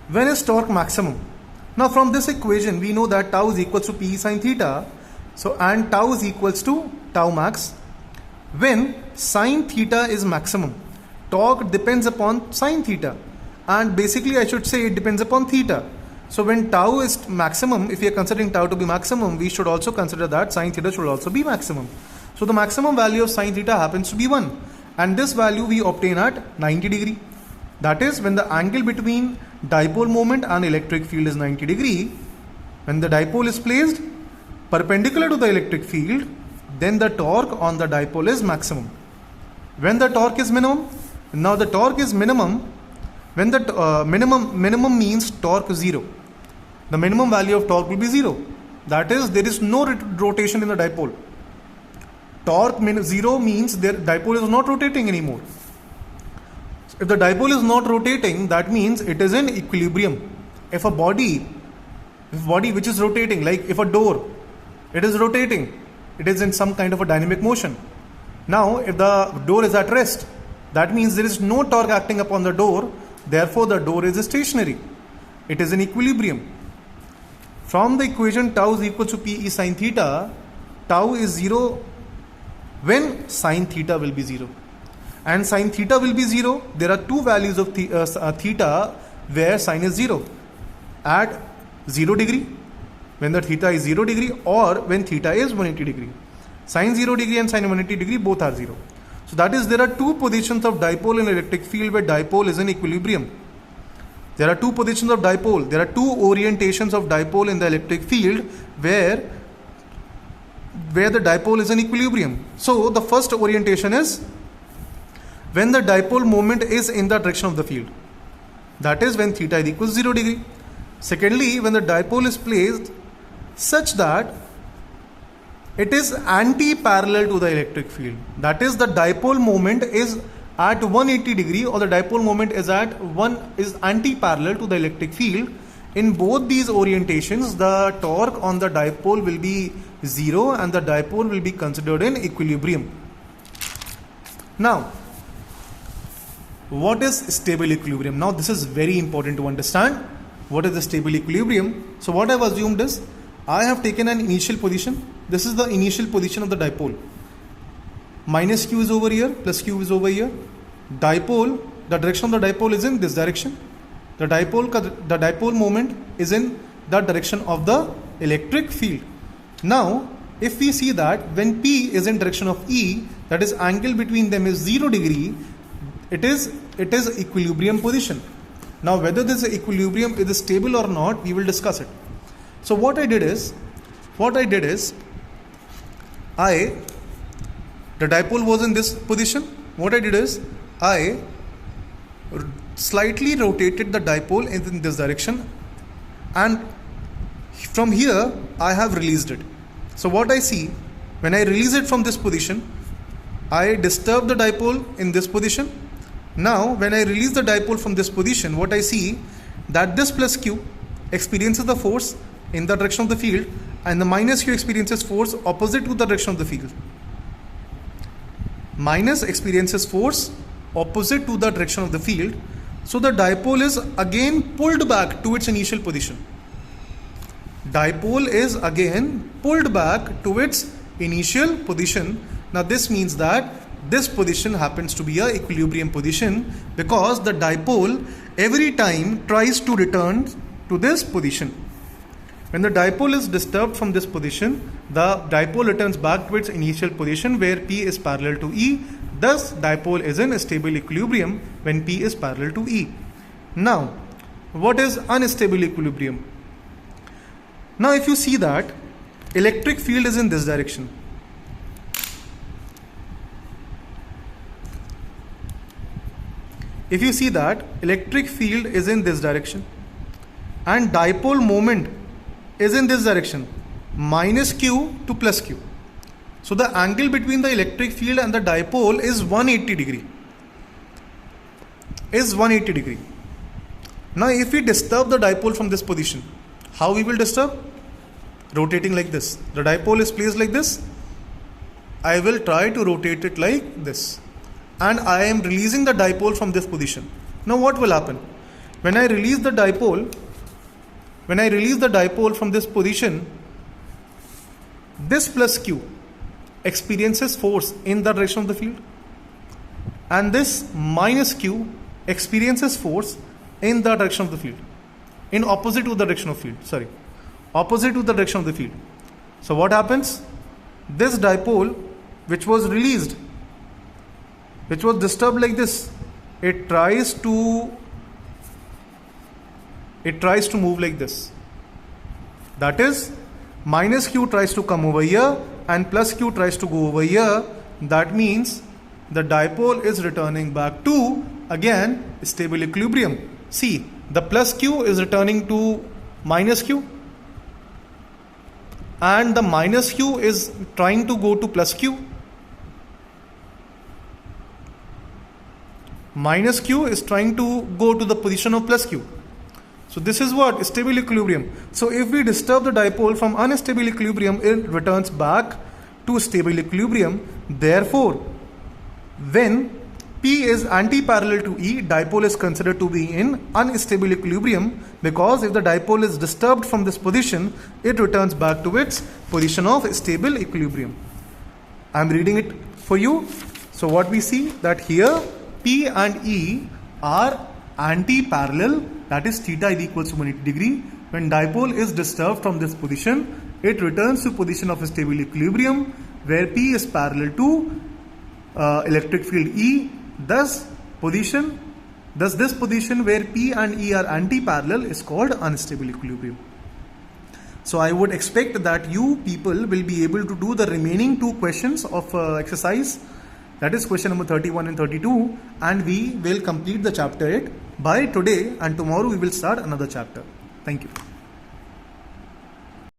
When is torque maximum? Now from this equation we know that tau is equals to P sine theta. So and tau is equals to tau max. When sine theta is maximum, torque depends upon sine theta, and basically I should say it depends upon theta. So when tau is maximum, if we are considering tau to be maximum, we should also consider that sine theta should also be maximum. So the maximum value of sine theta happens to be 1, and this value we obtain at 90 degree. That is, when the angle between dipole moment and electric field is 90 degree, when the dipole is placed perpendicular to the electric field, then the torque on the dipole is maximum. When the torque is minimum, now the torque is minimum, when the minimum means torque 0. The minimum value of torque will be 0. That is, there is no rotation in the dipole. Torque 0 means the dipole is not rotating anymore. If the dipole is not rotating, that means it is in equilibrium. If a body which is rotating, like if a door, it is rotating, it is in some kind of a dynamic motion. Now, if the door is at rest, that means there is no torque acting upon the door, therefore the door is stationary. It is in equilibrium. From the equation tau is equal to P sine theta, tau is 0 when sine theta will be 0. And sine theta will be 0. There are two values of theta where sine is 0. At 0 degree, when the theta is 0 degree, or when theta is 180 degree. Sine 0 degree and sine 180 degree both are 0. So that is, there are two positions of dipole in electric field where dipole is in equilibrium. There are two positions of dipole. There are two orientations of dipole in the electric field where the dipole is in equilibrium. So the first orientation is when the dipole moment is in the direction of the field. That is when theta is equal to 0 degree. Secondly, when the dipole is placed such that it is anti-parallel to the electric field. That is, the dipole moment is at 180 degree, or the dipole moment is anti-parallel to the electric field. In both these orientations, the torque on the dipole will be 0 and the dipole will be considered in equilibrium. Now, what is stable equilibrium? Now, this is very important to understand. What is the stable equilibrium? So what I have assumed is, I have taken an initial position. This is the initial position of the dipole. Minus q is over here, plus q is over here. Dipole, the direction of the dipole is in this direction. The dipole moment is in the direction of the electric field. Now, if we see that when P is in direction of E, that is, angle between them is 0 degree, it is equilibrium position. Now, whether this equilibrium is stable or not, we will discuss it. So what I did is, the dipole was in this position. What I did is, I slightly rotated the dipole in this direction, and from here I have released it. So what I see, when I release it from this position, I disturb the dipole in this position. Now when I release the dipole from this position, what I see, that this plus q experiences the force in the direction of the field, and the minus q experiences force opposite to the direction of the field. Minus experiences force opposite to the direction of the field. So the dipole is again pulled back to its initial position. Dipole is again pulled back to its initial position. Now this means that this position happens to be a equilibrium position, because the dipole every time tries to return to this position. When the dipole is disturbed from this position, the dipole returns back to its initial position where P is parallel to E. Thus, dipole is in a stable equilibrium when P is parallel to E. Now, what is unstable equilibrium? Now, if you see that electric field is in this direction, if you see that electric field is in this direction and dipole moment is in this direction, minus q to plus q. So the angle between the electric field and the dipole is 180 degree. Now if we disturb the dipole from this position, how we will disturb? Rotating like this. The dipole is placed like this. I will try to rotate it like this. And I am releasing the dipole from this position. Now what will happen? when I release the dipole from this position, this plus q experiences force in the direction of the field, and this minus q experiences force in the direction of the field, in opposite to the direction of field, opposite to the direction of the field. So what happens? This dipole which was released, which was disturbed like this, it tries to move like this. That is, minus q tries to come over here and plus q tries to go over here. That means the dipole is returning back to, again, stable equilibrium. See, the plus q is returning to minus q, and the minus q is trying to go to plus q. Minus q is trying to go to the position of plus q. So this is what? Stable equilibrium. So if we disturb the dipole from unstable equilibrium, it returns back to stable equilibrium. Therefore, when P is anti-parallel to E, dipole is considered to be in unstable equilibrium, because if the dipole is disturbed from this position, it returns back to its position of stable equilibrium. I am reading it for you. So what we see, that here P and E are anti-parallel, that is theta is equals to 180 degree. When dipole is disturbed from this position, it returns to position of stable equilibrium where P is parallel to electric field E. Thus this position where P and E are anti-parallel is called unstable equilibrium. So I would expect that you people will be able to do the remaining two questions of exercise, that is question number 31 and 32, and we will complete the chapter 8 by today, and tomorrow we will start another chapter. Thank you.